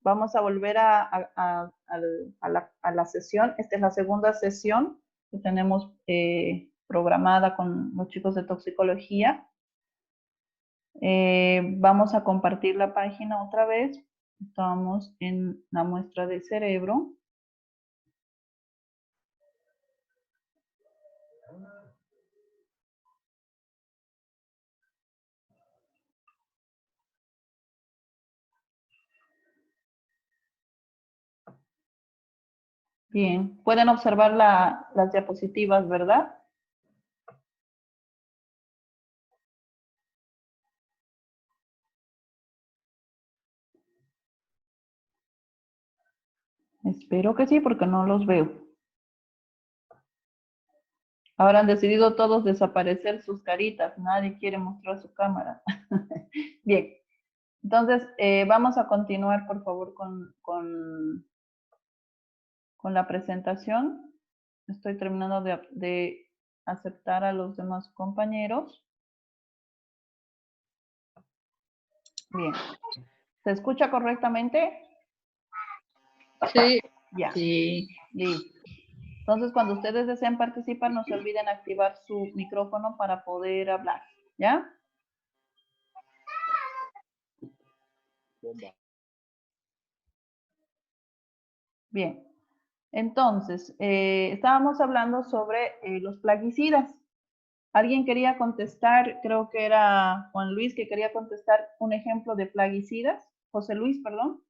Vamos a volver a la sesión. Esta es la segunda sesión que tenemos programada con los chicos de toxicología. Vamos a compartir la página otra vez. Estamos en la muestra de cerebro. Bien, pueden observar las diapositivas, ¿verdad? Espero que sí, porque no los veo. Ahora han decidido todos desaparecer sus caritas. Nadie quiere mostrar su cámara. Bien, entonces vamos a continuar, por favor, con la presentación. Estoy terminando de aceptar a los demás compañeros. Bien. ¿Se escucha correctamente? Sí. Ya. Sí. Listo. Entonces, cuando ustedes deseen participar, no se olviden activar su micrófono para poder hablar. ¿Ya? Bien. Entonces, estábamos hablando sobre los plaguicidas. ¿Alguien quería contestar? Creo que era Juan Luis que quería contestar un ejemplo de plaguicidas. José Luis, perdón.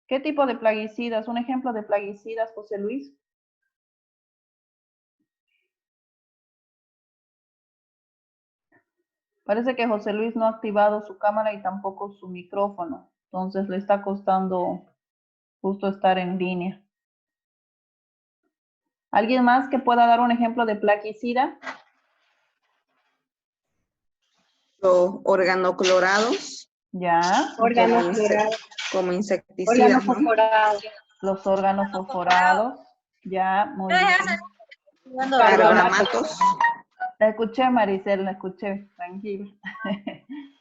¿Qué tipo de plaguicidas? Un ejemplo de plaguicidas, José Luis. Parece que José Luis no ha activado su cámara y tampoco su micrófono. Entonces le está costando justo estar en línea. ¿Alguien más que pueda dar un ejemplo de plaguicida? Los organoclorados. Ya. Como insecticidas, ¿no? Los órganos fosforados. Ya, muy bien. Carbamatos. La escuché, Maricel, la escuché. Tranquila.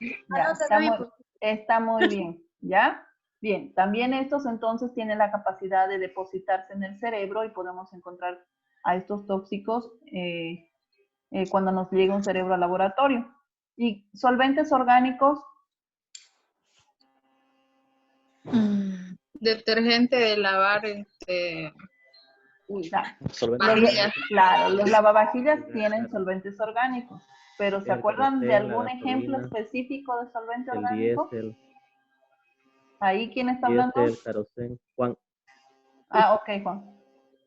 Ya, está muy bien. ¿Ya? Bien, también estos entonces tienen la capacidad de depositarse en el cerebro y podemos encontrar a estos tóxicos cuando nos llega un cerebro al laboratorio. Y solventes orgánicos. Detergente de lavar, Claro, los lavavajillas tienen solventes orgánicos, pero ¿se acuerdan de algún ejemplo específico de solvente orgánico? Diésel. ¿Ahí quién está hablando? Diésel, queroseno, Juan. Ah, ok, Juan.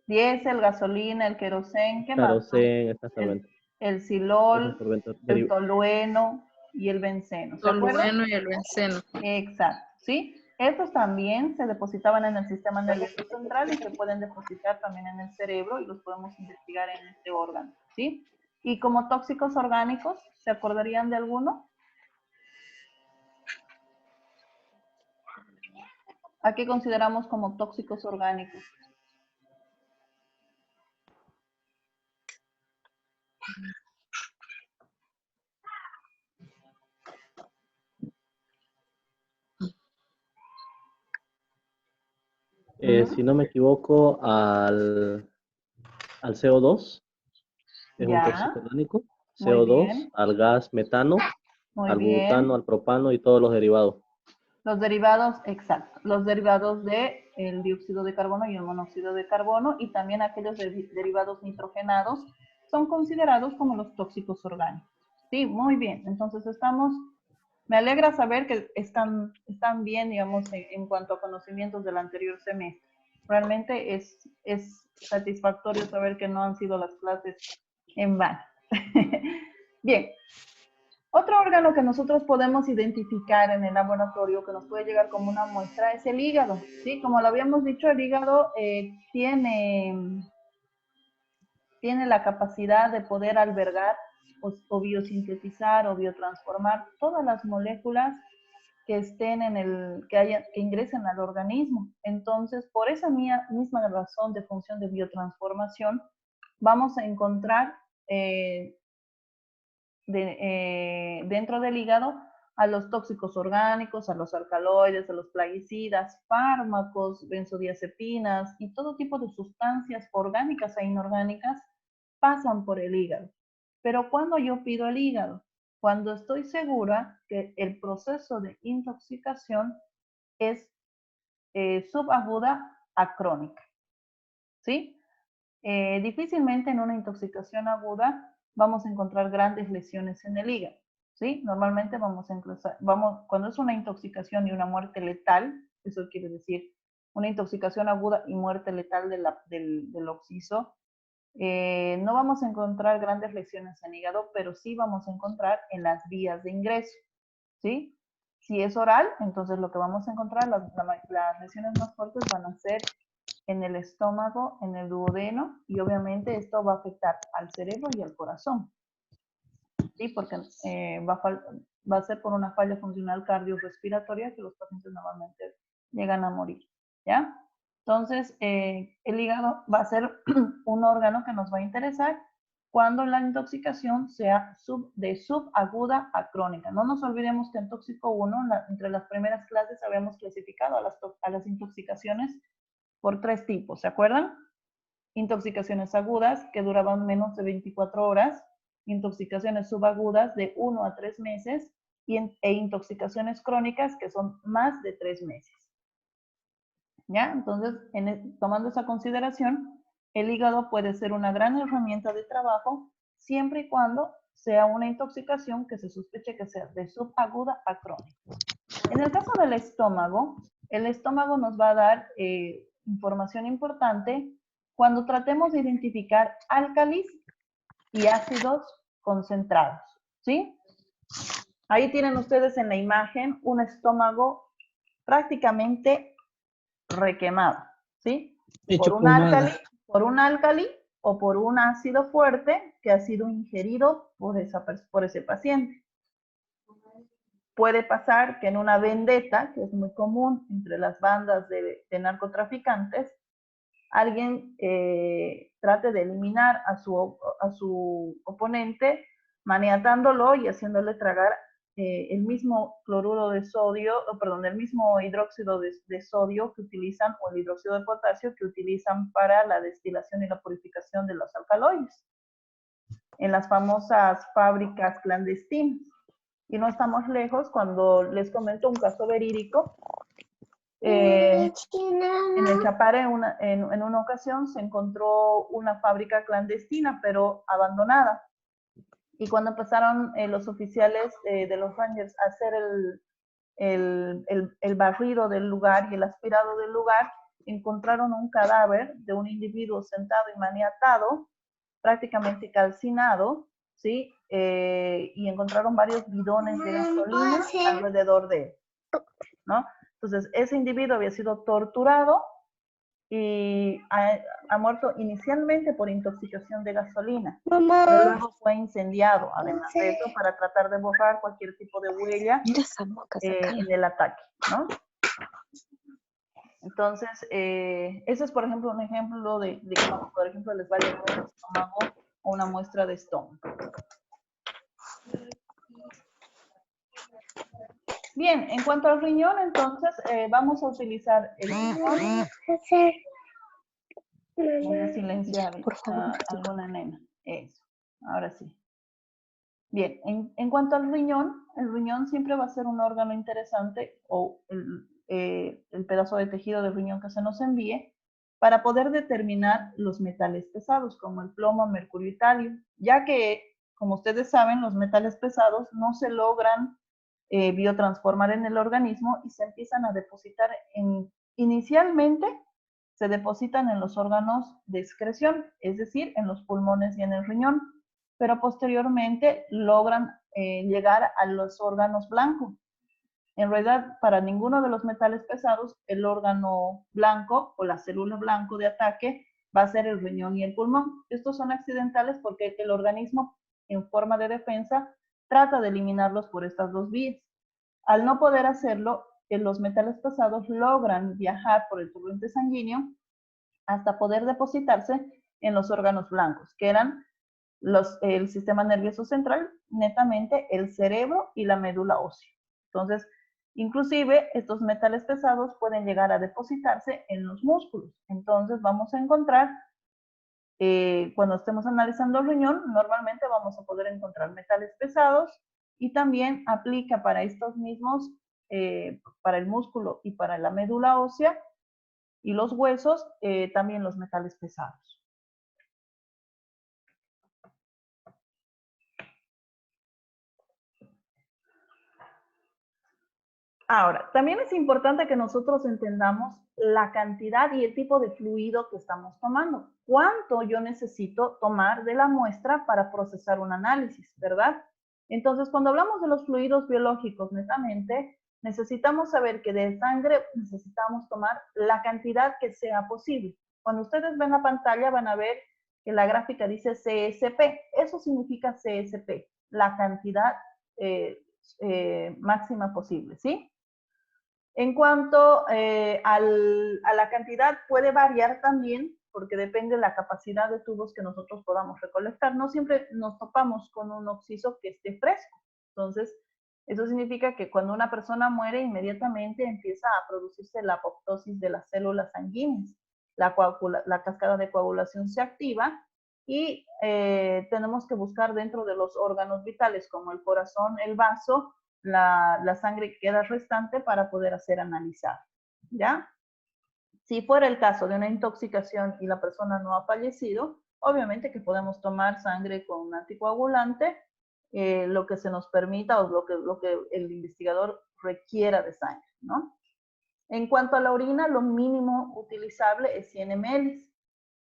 Diésel, gasolina, el querosén, ¿qué más? El silol, el tolueno y el benceno. ¿Se acuerdan? Tolueno y el benceno. Exacto, ¿sí? Estos también se depositaban en el sistema nervioso central y se pueden depositar también en el cerebro y los podemos investigar en este órgano, ¿sí? Y como tóxicos orgánicos, ¿se acordarían de alguno? ¿A qué consideramos como tóxicos orgánicos? Si no me equivoco, al CO2, es un tóxico orgánico. CO2, al gas metano, al butano, al propano y todos los derivados. Los derivados, exacto, los derivados del dióxido de carbono y el monóxido de carbono y también aquellos derivados nitrogenados son considerados como los tóxicos orgánicos. Sí, muy bien, entonces me alegra saber que están bien, digamos, en cuanto a conocimientos del anterior semestre. Realmente es satisfactorio saber que no han sido las clases en vano. Bien. Otro órgano que nosotros podemos identificar en el laboratorio que nos puede llegar como una muestra es el hígado, ¿sí? Como lo habíamos dicho, el hígado tiene la capacidad de poder albergar o biosintetizar o biotransformar todas las moléculas que estén que ingresen al organismo. Entonces, por esa misma razón de función de biotransformación, vamos a encontrar dentro del hígado a los tóxicos orgánicos, a los alcaloides, a los plaguicidas, fármacos, benzodiazepinas y todo tipo de sustancias orgánicas e inorgánicas pasan por el hígado. Pero ¿cuándo yo pido el hígado? Cuando estoy segura que el proceso de intoxicación es subaguda a crónica, ¿sí? Difícilmente en una intoxicación aguda vamos a encontrar grandes lesiones en el hígado, ¿sí? Normalmente cuando es una intoxicación y una muerte letal, eso quiere decir una intoxicación aguda y muerte letal del occiso, no vamos a encontrar grandes lesiones en hígado, pero sí vamos a encontrar en las vías de ingreso, ¿sí? Si es oral, entonces lo que vamos a encontrar, las lesiones más fuertes van a ser en el estómago, en el duodeno, y obviamente esto va a afectar al cerebro y al corazón, ¿sí? Porque va a ser por una falla funcional cardiorrespiratoria que los pacientes normalmente llegan a morir, ¿ya? Entonces, el hígado va a ser un órgano que nos va a interesar cuando la intoxicación sea de subaguda a crónica. No nos olvidemos que en tóxico 1, entre las primeras clases, habíamos clasificado a las intoxicaciones por 3 tipos, ¿se acuerdan? Intoxicaciones agudas, que duraban menos de 24 horas, intoxicaciones subagudas de 1 a 3 meses, e intoxicaciones crónicas, que son más de 3 meses. ¿Ya? Entonces, tomando esa consideración, el hígado puede ser una gran herramienta de trabajo siempre y cuando sea una intoxicación que se sospeche que sea de subaguda a crónica. En el caso del estómago, el estómago nos va a dar información importante cuando tratemos de identificar álcalis y ácidos concentrados, ¿sí? Ahí tienen ustedes en la imagen un estómago prácticamente requemado, ¿sí? Por un álcali o por un ácido fuerte que ha sido ingerido por ese paciente. Puede pasar que en una vendetta, que es muy común entre las bandas de narcotraficantes, alguien trate de eliminar a su oponente maniatándolo y haciéndole tragar el mismo cloruro de sodio, el mismo hidróxido de sodio que utilizan, o el hidróxido de potasio que utilizan para la destilación y la purificación de los alcaloides en las famosas fábricas clandestinas. Y no estamos lejos cuando les comento un caso verídico. En el Chapare, en una ocasión, se encontró una fábrica clandestina, pero abandonada. Y cuando empezaron los oficiales de los Rangers a hacer el barrido del lugar y el aspirado del lugar, encontraron un cadáver de un individuo sentado y maniatado, prácticamente calcinado, ¿sí? Y encontraron varios bidones de gasolina alrededor de él, ¿no? Entonces, ese individuo había sido torturado y ha muerto inicialmente por intoxicación de gasolina. Pero luego fue incendiado, además de eso, para tratar de borrar cualquier tipo de huella en el ataque, ¿no? Entonces, ese es, por ejemplo, un ejemplo de cómo, por ejemplo, les va a llevar el estómago o una muestra de estómago. Bien, en cuanto al riñón, entonces, vamos a utilizar el riñón. Voy a silenciar a alguna nena. Eso, ahora sí. Bien, en cuanto al riñón, el riñón siempre va a ser un órgano interesante, o el pedazo de tejido del riñón que se nos envíe, para poder determinar los metales pesados, como el plomo, mercurio y talio, ya que, como ustedes saben, los metales pesados no se logran biotransformar en el organismo y se empiezan a depositar inicialmente se depositan en los órganos de excreción, es decir, en los pulmones y en el riñón, pero posteriormente logran llegar a los órganos blancos. En realidad, para ninguno de los metales pesados, el órgano blanco o la célula blanco de ataque va a ser el riñón y el pulmón. Estos son accidentales porque el organismo, en forma de defensa, trata de eliminarlos por estas dos vías. Al no poder hacerlo, los metales pesados logran viajar por el torrente sanguíneo hasta poder depositarse en los órganos blancos, que eran el sistema nervioso central, netamente el cerebro y la médula ósea. Entonces, inclusive estos metales pesados pueden llegar a depositarse en los músculos. Entonces, vamos a encontrar, cuando estemos analizando el riñón, normalmente vamos a poder encontrar metales pesados y también aplica para estos mismos, para el músculo y para la médula ósea y los huesos, también los metales pesados. Ahora, también es importante que nosotros entendamos la cantidad y el tipo de fluido que estamos tomando. ¿Cuánto yo necesito tomar de la muestra para procesar un análisis, verdad? Entonces, cuando hablamos de los fluidos biológicos netamente, necesitamos saber que de sangre necesitamos tomar la cantidad que sea posible. Cuando ustedes ven la pantalla van a ver que la gráfica dice CSP. Eso significa CSP, la cantidad máxima posible, ¿sí? En cuanto a la cantidad, puede variar también, porque depende de la capacidad de tubos que nosotros podamos recolectar. No siempre nos topamos con un oxiso que esté fresco. Entonces, eso significa que cuando una persona muere, inmediatamente empieza a producirse la apoptosis de las células sanguíneas. La cascada de coagulación se activa y tenemos que buscar dentro de los órganos vitales, como el corazón, el vaso, la sangre que queda restante para poder hacer analizar, ¿ya? Si fuera el caso de una intoxicación y la persona no ha fallecido, obviamente que podemos tomar sangre con un anticoagulante, lo que se nos permita o lo que el investigador requiera de sangre, ¿no? En cuanto a la orina, lo mínimo utilizable es 100 ml.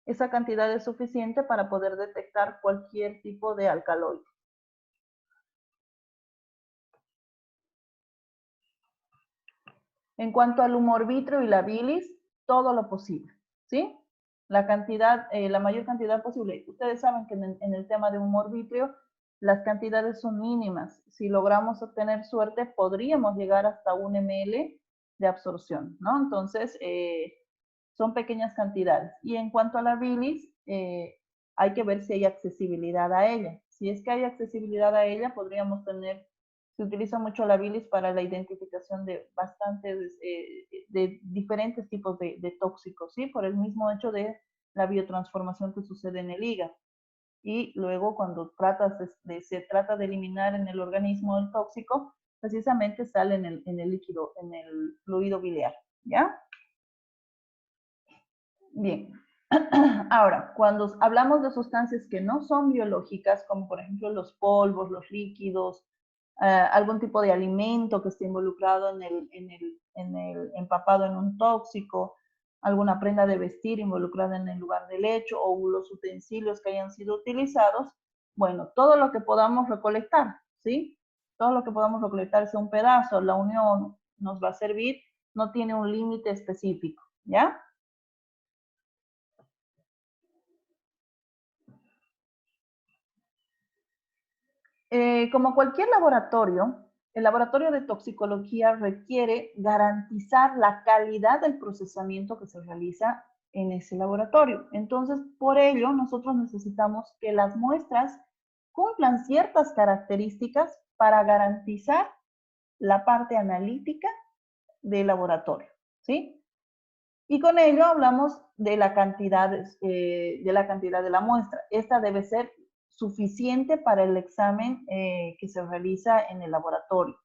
Esa cantidad es suficiente para poder detectar cualquier tipo de alcaloide. En cuanto al humor vítreo y la bilis, todo lo posible, ¿sí? La cantidad, la mayor cantidad posible. Ustedes saben que en el tema de humor vítreo, las cantidades son mínimas. Si logramos obtener suerte, podríamos llegar hasta 1 ml de absorción, ¿no? Entonces, son pequeñas cantidades. Y en cuanto a la bilis, hay que ver si hay accesibilidad a ella. Si es que hay accesibilidad a ella, podríamos tener. Se utiliza mucho la bilis para la identificación de bastantes, de diferentes tipos de tóxicos, ¿sí? Por el mismo hecho de la biotransformación que sucede en el hígado. Y luego cuando se trata de eliminar en el organismo el tóxico, precisamente sale en el líquido, en el fluido biliar, ¿ya? Bien. Ahora, cuando hablamos de sustancias que no son biológicas, como por ejemplo los polvos, los líquidos, algún tipo de alimento que esté involucrado en el empapado en un tóxico, alguna prenda de vestir involucrada en el lugar del hecho o los utensilios que hayan sido utilizados, bueno, todo lo que podamos recolectar, ¿sí? Todo lo que podamos recolectar, sea un pedazo, la unión nos va a servir, no tiene un límite específico, ¿ya? Como cualquier laboratorio, el laboratorio de toxicología requiere garantizar la calidad del procesamiento que se realiza en ese laboratorio. Entonces, por ello, nosotros necesitamos que las muestras cumplan ciertas características para garantizar la parte analítica del laboratorio, ¿sí? Y con ello hablamos de la cantidad de la muestra. Esta debe ser suficiente para el examen que se realiza en el laboratorio.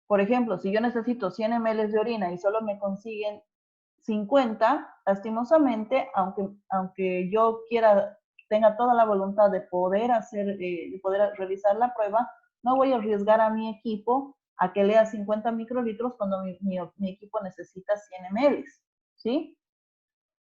Por ejemplo, si yo necesito 100 ml de orina y solo me consiguen 50, lastimosamente, aunque yo tenga toda la voluntad de poder realizar la prueba, no voy a arriesgar a mi equipo a que lea 50 microlitros cuando mi equipo necesita 100 ml, ¿sí?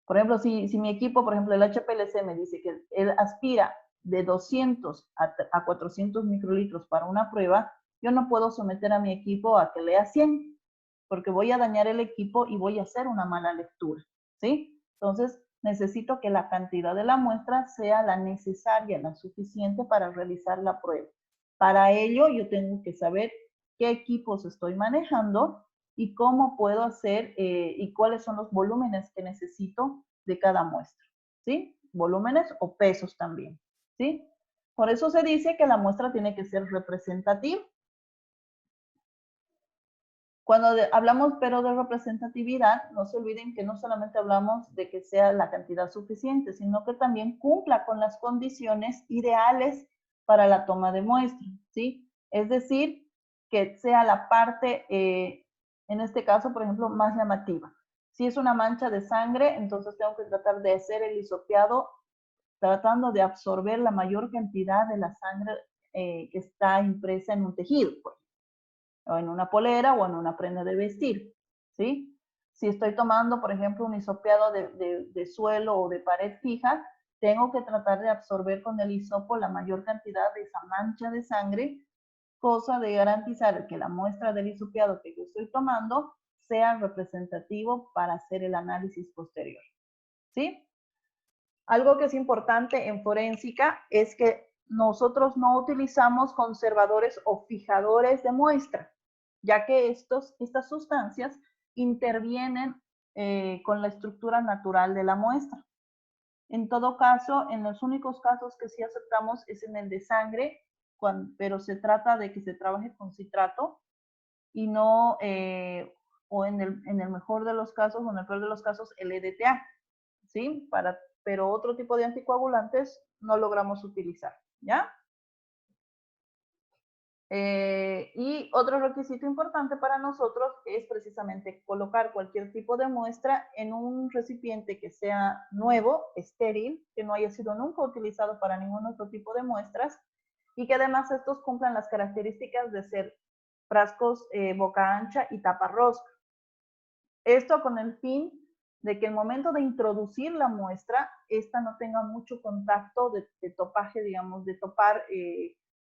Por ejemplo, si mi equipo, por ejemplo, el HPLC me dice que él aspira de 200 a 400 microlitros para una prueba, yo no puedo someter a mi equipo a que lea 100, porque voy a dañar el equipo y voy a hacer una mala lectura, ¿sí? Entonces, necesito que la cantidad de la muestra sea la necesaria, la suficiente para realizar la prueba. Para ello, yo tengo que saber qué equipos estoy manejando y cómo puedo hacer y cuáles son los volúmenes que necesito de cada muestra, ¿sí? Volúmenes o pesos también, ¿sí? Por eso se dice que la muestra tiene que ser representativa. Cuando hablamos pero de representatividad, no se olviden que no solamente hablamos de que sea la cantidad suficiente, sino que también cumpla con las condiciones ideales para la toma de muestra, ¿sí? Es decir, que sea la parte, en este caso, por ejemplo, más llamativa. Si es una mancha de sangre, entonces tengo que tratar de hacer el hisopeado tratando de absorber la mayor cantidad de la sangre que está impresa en un tejido, pues, o en una polera o en una prenda de vestir, ¿sí? Si estoy tomando, por ejemplo, un hisopeado de suelo o de pared fija, tengo que tratar de absorber con el hisopo la mayor cantidad de esa mancha de sangre, cosa de garantizar que la muestra del hisopeado que yo estoy tomando sea representativo para hacer el análisis posterior, ¿sí? Algo que es importante en forénsica es que nosotros no utilizamos conservadores o fijadores de muestra, ya que estas sustancias intervienen con la estructura natural de la muestra. En todo caso, en los únicos casos que sí aceptamos es en el de sangre, pero se trata de que se trabaje con citrato y no, o en el mejor de los casos, o en el peor de los casos, el EDTA, ¿sí? Pero otro tipo de anticoagulantes no logramos utilizar, ¿ya? Y otro requisito importante para nosotros es precisamente colocar cualquier tipo de muestra en un recipiente que sea nuevo, estéril, que no haya sido nunca utilizado para ningún otro tipo de muestras y que además estos cumplan las características de ser frascos boca ancha y tapa rosca. Esto con el fin de que el momento de introducir la muestra, esta no tenga mucho contacto de topaje, digamos, de topar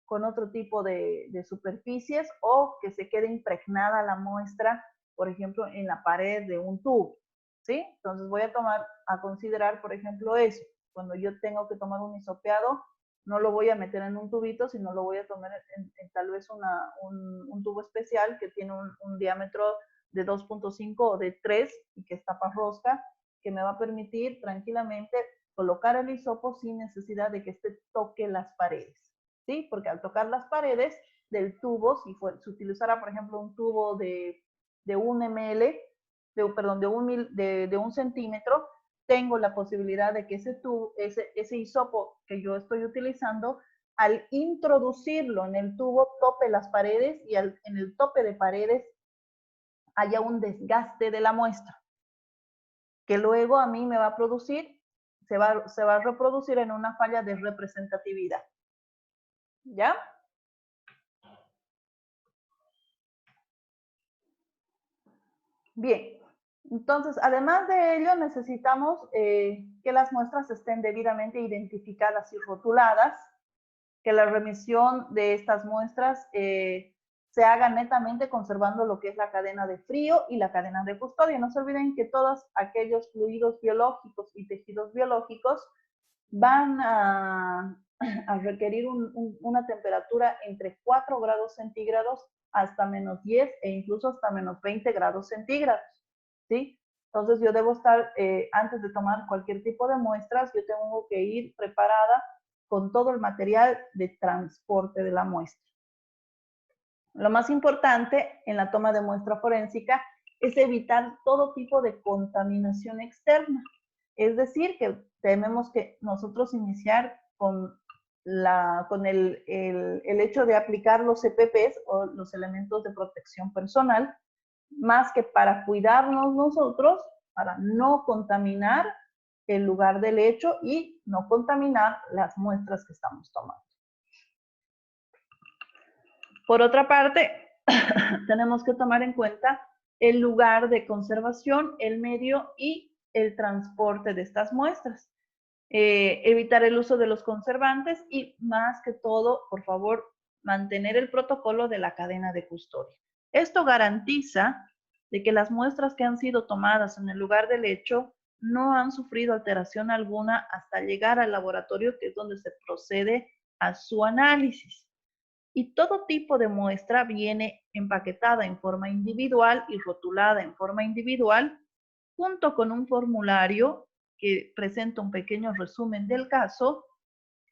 con otro tipo de superficies o que se quede impregnada la muestra, por ejemplo, en la pared de un tubo, ¿sí? Entonces voy a considerar, por ejemplo, eso. Cuando yo tengo que tomar un hisopeado, no lo voy a meter en un tubito, sino lo voy a tomar en tal vez un tubo especial que tiene un diámetro de 2.5 o de 3 y que es tapa rosca, que me va a permitir tranquilamente colocar el hisopo sin necesidad de que este toque las paredes, ¿sí? Porque al tocar las paredes del tubo, si utilizara, por ejemplo, un tubo de 1 ml, de un centímetro, tengo la posibilidad de que ese hisopo que yo estoy utilizando, al introducirlo en el tubo, tope las paredes y en el tope de paredes haya un desgaste de la muestra, que luego a mí me va a producir, se va a reproducir en una falla de representatividad. ¿Ya? Bien, entonces, además de ello, necesitamos que las muestras estén debidamente identificadas y rotuladas, que la remisión de estas muestras se haga netamente conservando lo que es la cadena de frío y la cadena de custodia. No se olviden que todos aquellos fluidos biológicos y tejidos biológicos van a requerir una temperatura entre 4 grados centígrados hasta menos 10 e incluso hasta menos 20 grados centígrados, ¿sí? Entonces yo debo estar, antes de tomar cualquier tipo de muestras, yo tengo que ir preparada con todo el material de transporte de la muestra. Lo más importante en la toma de muestra forénsica es evitar todo tipo de contaminación externa. Es decir, que tenemos que nosotros iniciar con el hecho de aplicar los EPPs o los elementos de protección personal, más que para cuidarnos nosotros, para no contaminar el lugar del hecho y no contaminar las muestras que estamos tomando. Por otra parte, tenemos que tomar en cuenta el lugar de conservación, el medio y el transporte de estas muestras. Evitar el uso de los conservantes y, más que todo, por favor, mantener el protocolo de la cadena de custodia. Esto garantiza de que las muestras que han sido tomadas en el lugar del hecho no han sufrido alteración alguna hasta llegar al laboratorio, que es donde se procede a su análisis. Y todo tipo de muestra viene empaquetada en forma individual y rotulada en forma individual, junto con un formulario que presenta un pequeño resumen del caso,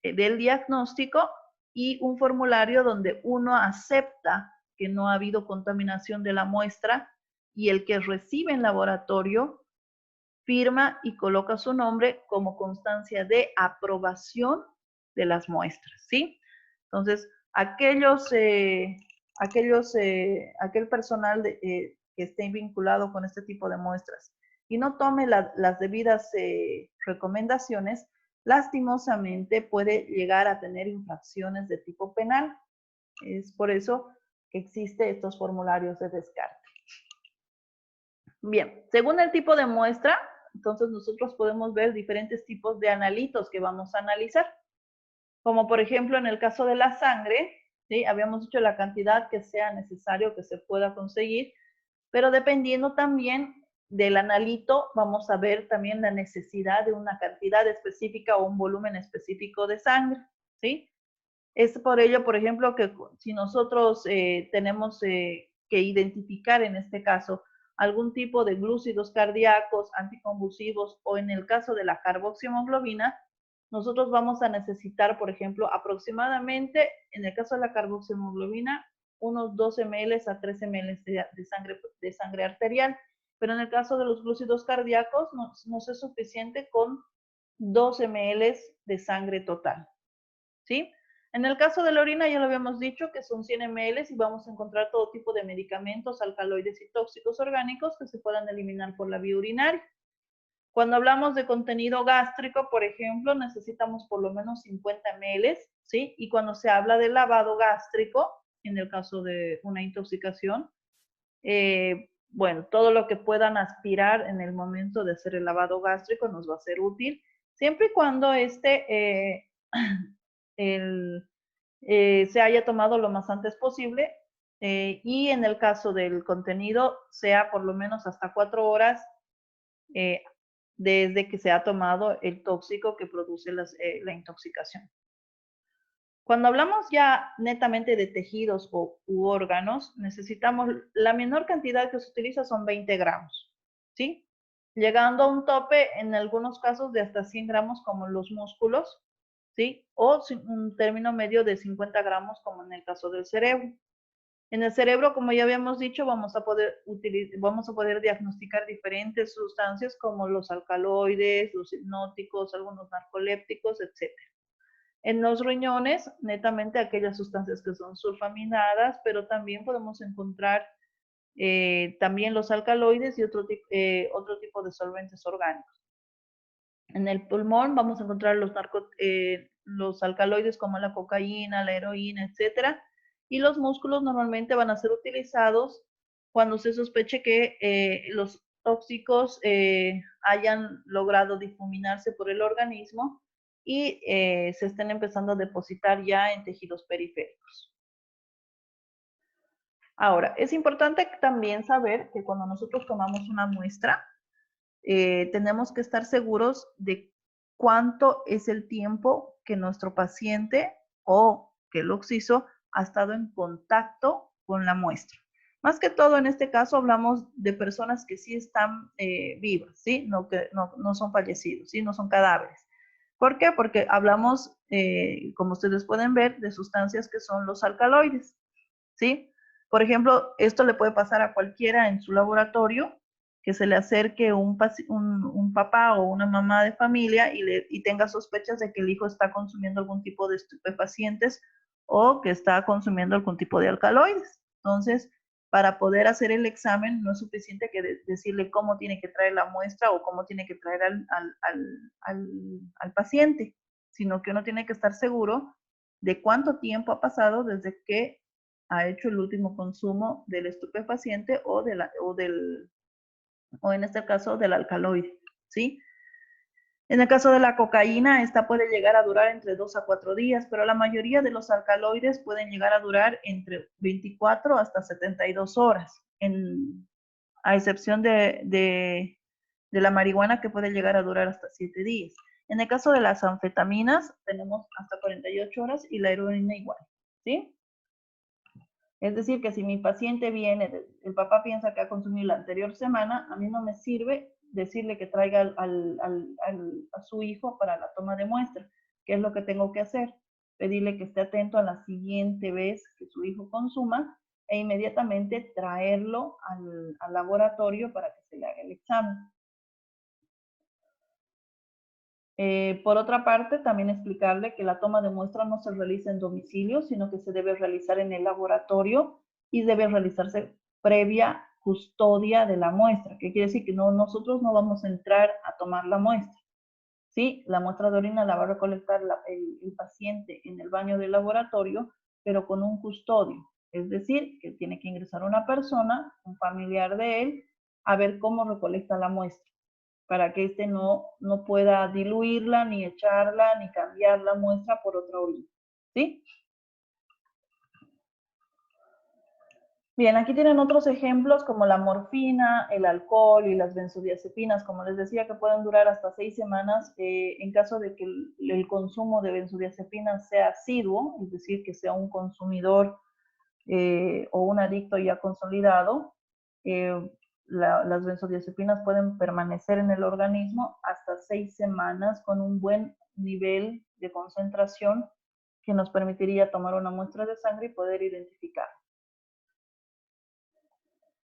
del diagnóstico, y un formulario donde uno acepta que no ha habido contaminación de la muestra y el que recibe en laboratorio firma y coloca su nombre como constancia de aprobación de las muestras, ¿sí? Entonces, aquel personal que esté vinculado con este tipo de muestras y no tome las debidas recomendaciones, lastimosamente puede llegar a tener infracciones de tipo penal. Es por eso que existen estos formularios de descarte. Bien, según el tipo de muestra, entonces nosotros podemos ver diferentes tipos de analitos que vamos a analizar. Como por ejemplo en el caso de la sangre, ¿sí? Habíamos dicho la cantidad que sea necesario que se pueda conseguir, pero dependiendo también del analito, vamos a ver también la necesidad de una cantidad específica o un volumen específico de sangre, ¿sí? Es por ello, por ejemplo, que si nosotros tenemos que identificar en este caso algún tipo de glúcidos cardíacos, anticonvulsivos o en el caso de la carboxiemoglobina, nosotros vamos a necesitar, por ejemplo, aproximadamente, en el caso de la carboxiemoglobina, unos 12 ml a 13 ml de sangre arterial, pero en el caso de los glúcidos cardíacos nos es suficiente con 12 ml de sangre total, ¿sí? En el caso de la orina ya lo habíamos dicho que son 100 ml y vamos a encontrar todo tipo de medicamentos, alcaloides y tóxicos orgánicos que se puedan eliminar por la vía urinaria. Cuando hablamos de contenido gástrico, por ejemplo, necesitamos por lo menos 50 ml, ¿sí? Y cuando se habla de lavado gástrico, en el caso de una intoxicación, bueno, todo lo que puedan aspirar en el momento de hacer el lavado gástrico nos va a ser útil, siempre y cuando se haya tomado lo más antes posible y en el caso del contenido sea por lo menos hasta 4 horas desde que se ha tomado el tóxico que produce la intoxicación. Cuando hablamos ya netamente de tejidos u órganos, necesitamos, la menor cantidad que se utiliza son 20 gramos, ¿sí? Llegando a un tope en algunos casos de hasta 100 gramos como los músculos, ¿sí? O un término medio de 50 gramos como en el caso del cerebro. En el cerebro, como ya habíamos dicho, vamos a poder diagnosticar diferentes sustancias como los alcaloides, los hipnóticos, algunos narcolépticos, etc. En los riñones, netamente aquellas sustancias que son sulfaminadas, pero también podemos encontrar también los alcaloides y otro tipo de solventes orgánicos. En el pulmón vamos a encontrar los alcaloides como la cocaína, la heroína, etc. Y los músculos normalmente van a ser utilizados cuando se sospeche que los tóxicos hayan logrado difuminarse por el organismo y se estén empezando a depositar ya en tejidos periféricos. Ahora, es importante también saber que cuando nosotros tomamos una muestra, tenemos que estar seguros de cuánto es el tiempo que nuestro paciente o que el occiso ha estado en contacto con la muestra. Más que todo, en este caso, hablamos de personas que sí están vivas, ¿sí? No son fallecidos, ¿sí? No son cadáveres. ¿Por qué? Porque hablamos, como ustedes pueden ver, de sustancias que son los alcaloides, ¿sí? Por ejemplo, esto le puede pasar a cualquiera en su laboratorio, que se le acerque un papá o una mamá de familia y tenga sospechas de que el hijo está consumiendo algún tipo de estupefacientes o que está consumiendo algún tipo de alcaloides. Entonces, para poder hacer el examen no es suficiente que decirle cómo tiene que traer la muestra o cómo tiene que traer al paciente, sino que uno tiene que estar seguro de cuánto tiempo ha pasado desde que ha hecho el último consumo del estupefaciente o en este caso del alcaloide, ¿sí? En el caso de la cocaína, esta puede llegar a durar entre 2 a 4 días, pero la mayoría de los alcaloides pueden llegar a durar entre 24 hasta 72 horas, a excepción de la marihuana que puede llegar a durar hasta 7 días. En el caso de las anfetaminas, tenemos hasta 48 horas y la heroína igual, ¿sí? Es decir, que si mi paciente viene, el papá piensa que ha consumido la anterior semana, a mí no me sirve decirle que traiga a su hijo para la toma de muestra. ¿Qué es lo que tengo que hacer? Pedirle que esté atento a la siguiente vez que su hijo consuma e inmediatamente traerlo al laboratorio para que se le haga el examen. Por otra parte, también explicarle que la toma de muestra no se realiza en domicilio, sino que se debe realizar en el laboratorio y debe realizarse previa custodia de la muestra, que quiere decir que nosotros no vamos a entrar a tomar la muestra. Sí, la muestra de orina la va a recolectar el paciente en el baño del laboratorio, pero con un custodio. Es decir, que tiene que ingresar una persona, un familiar de él, a ver cómo recolecta la muestra, para que éste no pueda diluirla, ni echarla, ni cambiar la muestra por otra orina. ¿Sí? Bien, aquí tienen otros ejemplos como la morfina, el alcohol y las benzodiazepinas, como les decía, que pueden durar hasta 6 semanas en caso de que el consumo de benzodiazepinas sea asiduo, es decir, que sea un consumidor o un adicto ya consolidado. Las benzodiazepinas pueden permanecer en el organismo hasta 6 semanas con un buen nivel de concentración que nos permitiría tomar una muestra de sangre y poder identificar.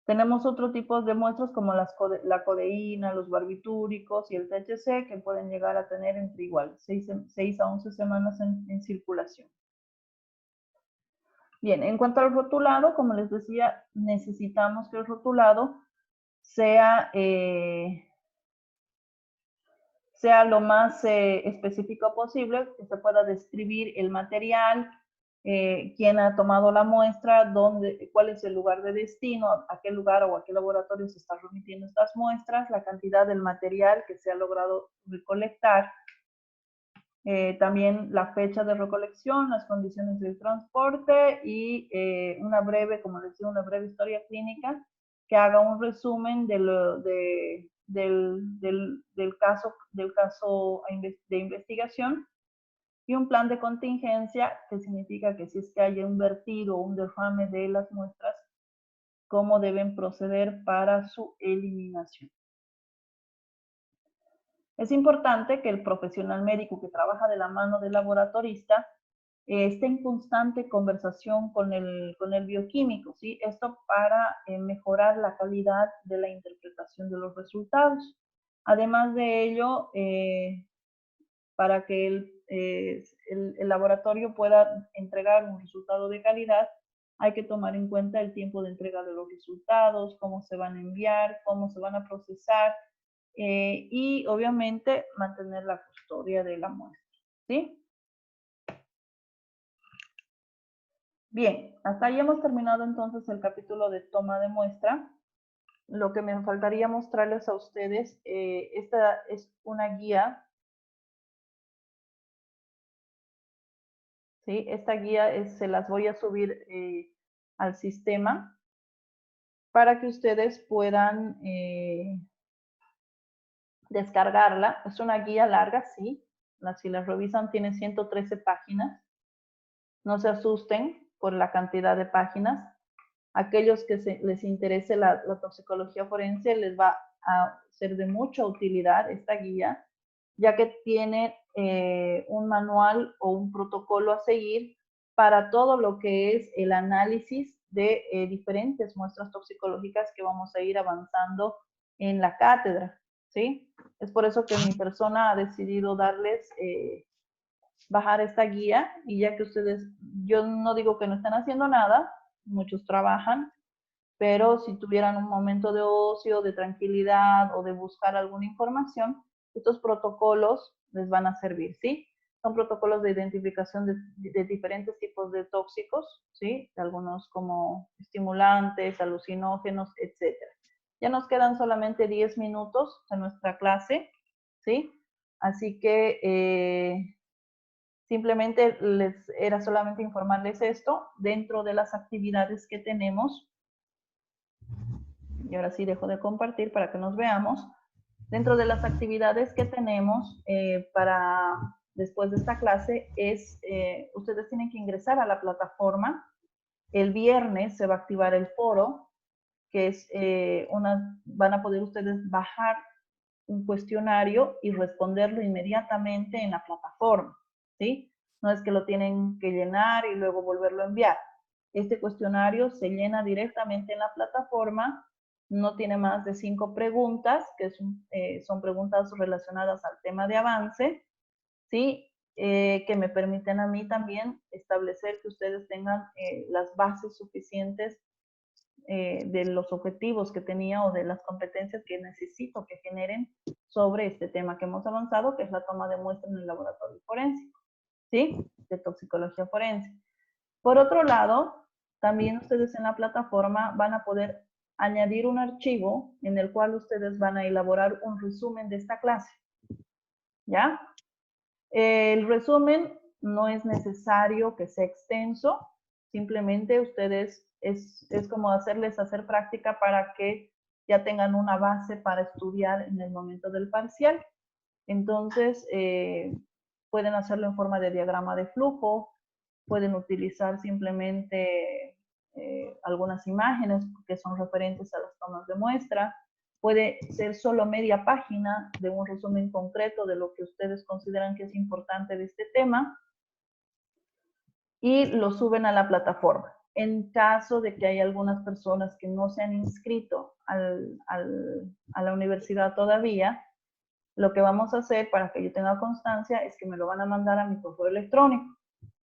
Tenemos otro tipo de muestras como la codeína, los barbitúricos y el THC que pueden llegar a tener entre igual 6 a 11 semanas en circulación. Bien, en cuanto al rotulado, como les decía, necesitamos que el rotulado sea lo más específico posible, que se pueda describir el material, quién ha tomado la muestra, cuál es el lugar de destino, a qué lugar o a qué laboratorio se están remitiendo estas muestras, la cantidad del material que se ha logrado recolectar, también la fecha de recolección, las condiciones del transporte y una breve, como les decía, una breve historia clínica que haga un resumen del caso de investigación y un plan de contingencia, que significa que si es que haya un vertido o un derrame de las muestras, cómo deben proceder para su eliminación. Es importante que el profesional médico que trabaja de la mano del laboratorista esté en constante conversación con el bioquímico, ¿sí? Esto para mejorar la calidad de la interpretación de los resultados. Además de ello, para que el laboratorio pueda entregar un resultado de calidad, hay que tomar en cuenta el tiempo de entrega de los resultados, cómo se van a enviar, cómo se van a procesar, y obviamente mantener la custodia de la muestra, ¿sí? Bien, hasta ahí hemos terminado entonces el capítulo de toma de muestra. Lo que me faltaría mostrarles a ustedes, esta es una guía, ¿sí? Esta guía se las voy a subir al sistema para que ustedes puedan descargarla. Es una guía larga, sí. Si las revisan, tiene 113 páginas. No se asusten por la cantidad de páginas. Aquellos que les interese la toxicología forense les va a ser de mucha utilidad esta guía, ya que tiene un manual o un protocolo a seguir para todo lo que es el análisis de diferentes muestras toxicológicas que vamos a ir avanzando en la cátedra, ¿sí? Es por eso que mi persona ha decidido darles bajar esta guía, y ya que ustedes, yo no digo que no estén haciendo nada, muchos trabajan, pero si tuvieran un momento de ocio, de tranquilidad o de buscar alguna información, estos protocolos les van a servir, ¿sí? Son protocolos de identificación de diferentes tipos de tóxicos, ¿sí? Algunos como estimulantes, alucinógenos, etc. Ya nos quedan solamente 10 minutos de nuestra clase, ¿sí? Así que simplemente era solamente informarles esto dentro de las actividades que tenemos. Y ahora sí dejo de compartir para que nos veamos. Dentro de las actividades que tenemos para después de esta clase ustedes tienen que ingresar a la plataforma. El viernes se va a activar el foro, que es van a poder ustedes bajar un cuestionario y responderlo inmediatamente en la plataforma, ¿sí? No es que lo tienen que llenar y luego volverlo a enviar. Este cuestionario se llena directamente en la plataforma, no tiene más de 5 preguntas, que son preguntas relacionadas al tema de avance, ¿sí? Que me permiten a mí también establecer que ustedes tengan las bases suficientes de los objetivos que tenía o de las competencias que necesito que generen sobre este tema que hemos avanzado, que es la toma de muestra en el laboratorio forense, ¿sí? De toxicología forense. Por otro lado, también ustedes en la plataforma van a poder añadir un archivo en el cual ustedes van a elaborar un resumen de esta clase, ¿ya? El resumen no es necesario que sea extenso, simplemente ustedes es como hacerles hacer práctica para que ya tengan una base para estudiar en el momento del parcial. Entonces, pueden hacerlo en forma de diagrama de flujo, pueden utilizar simplemente algunas imágenes que son referentes a las tomas de muestra. Puede ser solo media página de un resumen concreto de lo que ustedes consideran que es importante de este tema y lo suben a la plataforma. En caso de que hay algunas personas que no se han inscrito a la universidad todavía, lo que vamos a hacer para que yo tenga constancia es que me lo van a mandar a mi correo electrónico,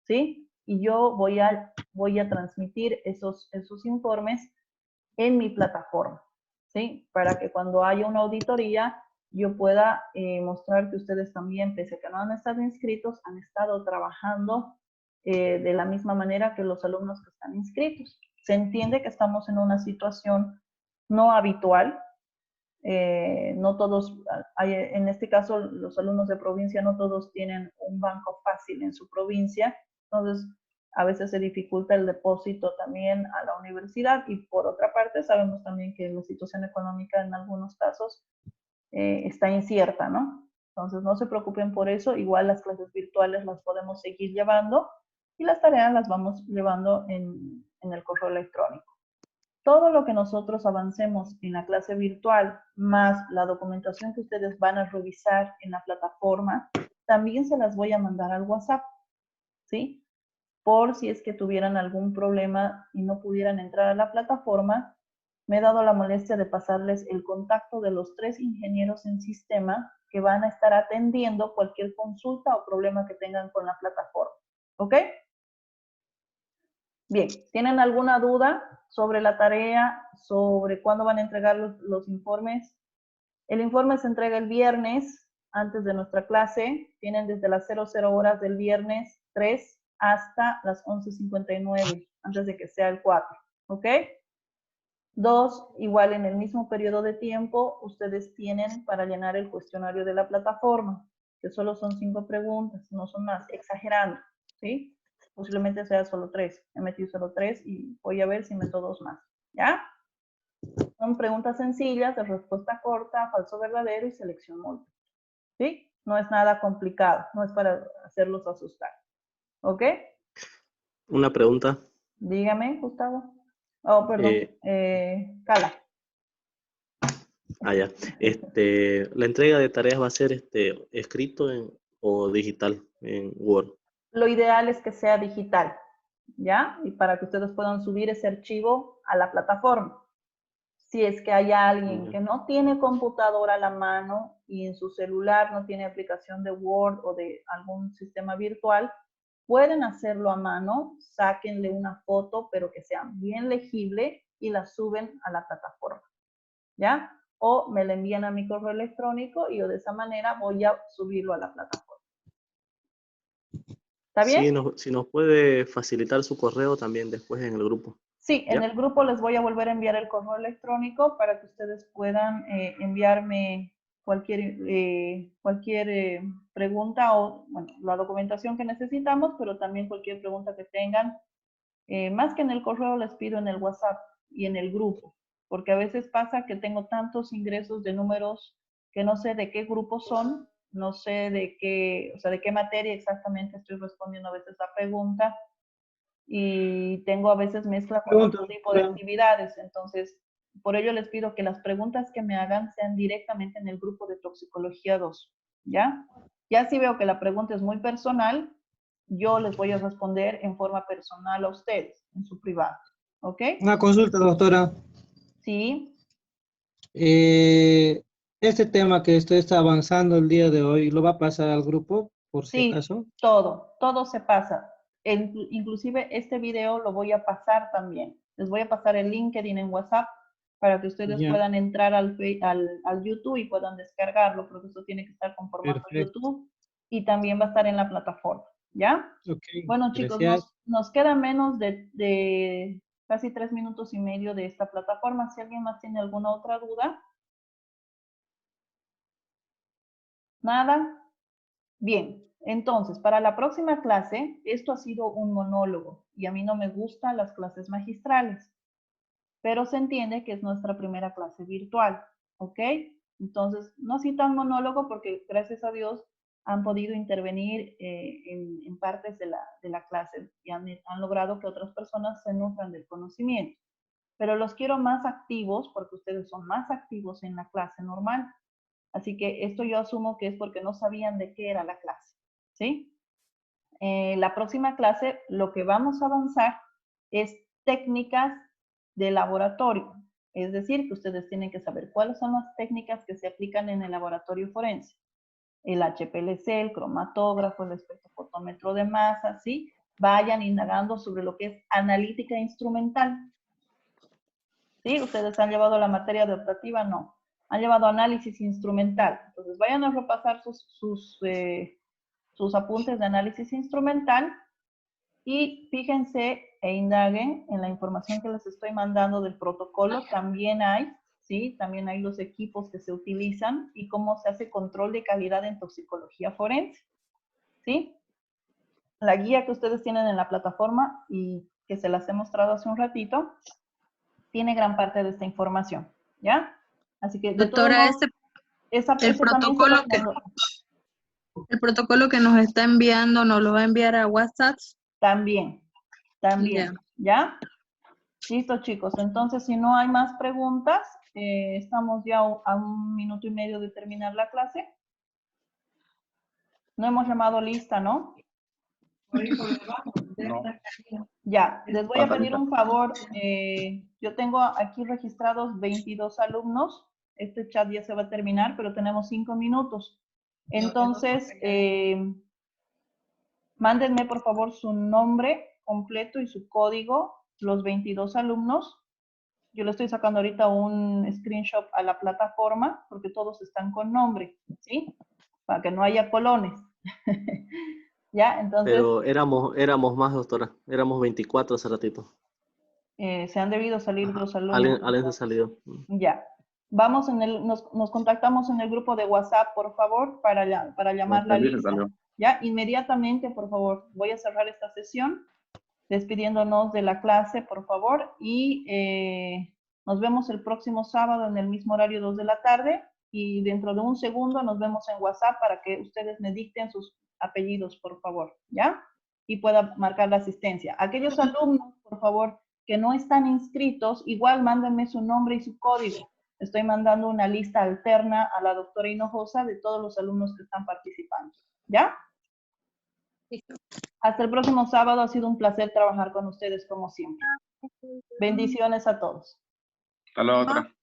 ¿sí? Y yo voy a transmitir esos informes en mi plataforma, ¿sí? Para que cuando haya una auditoría yo pueda mostrar que ustedes también, pese a que no han estado inscritos, han estado trabajando de la misma manera que los alumnos que están inscritos. Se entiende que estamos en una situación no habitual. No todos, en este caso los alumnos de provincia no todos tienen un banco fácil en su provincia, entonces a veces se dificulta el depósito también a la universidad y por otra parte sabemos también que la situación económica en algunos casos está incierta, ¿no? Entonces no se preocupen por eso, igual las clases virtuales las podemos seguir llevando y las tareas las vamos llevando en el correo electrónico. Todo lo que nosotros avancemos en la clase virtual, más la documentación que ustedes van a revisar en la plataforma, también se las voy a mandar al WhatsApp, ¿sí? Por si es que tuvieran algún problema y no pudieran entrar a la plataforma, me he dado la molestia de pasarles el contacto de los 3 ingenieros en sistema que van a estar atendiendo cualquier consulta o problema que tengan con la plataforma, ¿ok? Bien, ¿tienen alguna duda sobre la tarea, sobre cuándo van a entregar los informes? El informe se entrega el viernes, antes de nuestra clase. Tienen desde las 00 horas del viernes 3 hasta las 11:59, antes de que sea el 4, ¿ok? 2, igual en el mismo periodo de tiempo, ustedes tienen para llenar el cuestionario de la plataforma, que solo son 5 preguntas, no son más, exagerando, ¿sí? Posiblemente sea solo 3. He metido solo 3 y voy a ver si meto 2 más, ¿ya? Son preguntas sencillas, de respuesta corta, falso verdadero y selección múltiple, ¿sí? No es nada complicado, no es para hacerlos asustar, ¿ok? Una pregunta. Dígame, Gustavo. Oh, perdón, Cala. Ya. La entrega de tareas va a ser escrito o digital en Word. Lo ideal es que sea digital, ¿ya? Y para que ustedes puedan subir ese archivo a la plataforma. Si es que hay alguien que no tiene computadora a la mano y en su celular no tiene aplicación de Word o de algún sistema virtual, pueden hacerlo a mano, sáquenle una foto, pero que sea bien legible y la suben a la plataforma, ¿ya? O me la envían a mi correo electrónico y yo de esa manera voy a subirlo a la plataforma. ¿Está bien? Sí, si nos puede facilitar su correo también después en el grupo. Sí, ¿Ya? en el grupo les voy a volver a enviar el correo electrónico para que ustedes puedan enviarme cualquier pregunta o, bueno, la documentación que necesitamos, pero también cualquier pregunta que tengan. Más que en el correo les pido en el WhatsApp y en el grupo, porque a veces pasa que tengo tantos ingresos de números que no sé de qué grupo son, no sé de qué, o sea, de qué materia exactamente estoy respondiendo a veces la pregunta y tengo a veces mezcla con otro tipo de actividades. Entonces, por ello les pido que las preguntas que me hagan sean directamente en el grupo de Toxicología 2, ¿ya? Ya si veo que la pregunta es muy personal, yo les voy a responder en forma personal a ustedes, en su privado. ¿Ok? Una consulta, doctora. Sí. Este tema que usted está avanzando el día de hoy, ¿lo va a pasar al grupo, por si Sí, acaso? todo se pasa. Inclusive este video lo voy a pasar también. Les voy a pasar el LinkedIn en WhatsApp para que ustedes Ya. puedan entrar al YouTube y puedan descargarlo, porque esto tiene que estar con formato Perfecto. YouTube y también va a estar en la plataforma. ¿Ya? Ok, Bueno, chicos, gracias. nos queda menos de casi 3 minutos y medio de esta plataforma. Si alguien más tiene alguna otra duda. ¿Nada? Bien, entonces, para la próxima clase, esto ha sido un monólogo y a mí no me gustan las clases magistrales, pero se entiende que es nuestra primera clase virtual, ¿ok? Entonces, no así tan monólogo porque gracias a Dios han podido intervenir en partes de la clase y han logrado que otras personas se nutran del conocimiento. Pero los quiero más activos porque ustedes son más activos en la clase normal. Así que esto yo asumo que es porque no sabían de qué era la clase, ¿sí? La próxima clase lo que vamos a avanzar es técnicas de laboratorio. Es decir, que ustedes tienen que saber cuáles son las técnicas que se aplican en el laboratorio forense. El HPLC, el cromatógrafo, el espectrofotómetro de masa, ¿sí? Vayan indagando sobre lo que es analítica instrumental. ¿Sí? ¿Ustedes han llevado la materia de optativa? No. Han llevado análisis instrumental. Entonces, vayan a repasar sus apuntes de análisis instrumental y fíjense e indaguen en la información que les estoy mandando del protocolo. También hay, ¿sí? También hay los equipos que se utilizan y cómo se hace control de calidad en toxicología forense, ¿sí? La guía que ustedes tienen en la plataforma y que se las he mostrado hace un ratito, tiene gran parte de esta información, ¿ya? Así que, de todos Doctora, modos, ese también el protocolo que nos está enviando, ¿nos lo va a enviar a WhatsApp? También, Ya. ¿ya? Listo, chicos. Entonces, si no hay más preguntas, estamos ya a 1 minuto y medio de terminar la clase. No hemos llamado lista, ¿no? No. Ya, les voy a Falta pedir lista. un favor. Yo tengo aquí registrados 22 alumnos. Este chat ya se va a terminar, pero tenemos 5 minutos. Entonces, mándenme por favor su nombre completo y su código, los 22 alumnos. Yo le estoy sacando ahorita un screenshot a la plataforma porque todos están con nombre, ¿sí? Para que no haya colones. ¿Ya? Entonces, Pero éramos más, doctora. Éramos 24 hace ratito. se han debido salir Ajá. 2 alumnos. Alguien se salió. Ya. Vamos nos contactamos en el grupo de WhatsApp, por favor, para llamar la lista. Ya, inmediatamente, por favor, voy a cerrar esta sesión despidiéndonos de la clase, por favor, y nos vemos el próximo sábado en el mismo horario, 2 de la tarde, y dentro de un segundo nos vemos en WhatsApp para que ustedes me dicten sus apellidos, por favor, ¿ya? Y pueda marcar la asistencia. Aquellos alumnos, por favor, que no están inscritos, igual mándenme su nombre y su código. Estoy mandando una lista alterna a la doctora Hinojosa de todos los alumnos que están participando, ¿ya? Hasta el próximo sábado. Ha sido un placer trabajar con ustedes como siempre. Bendiciones a todos. Hasta la otra.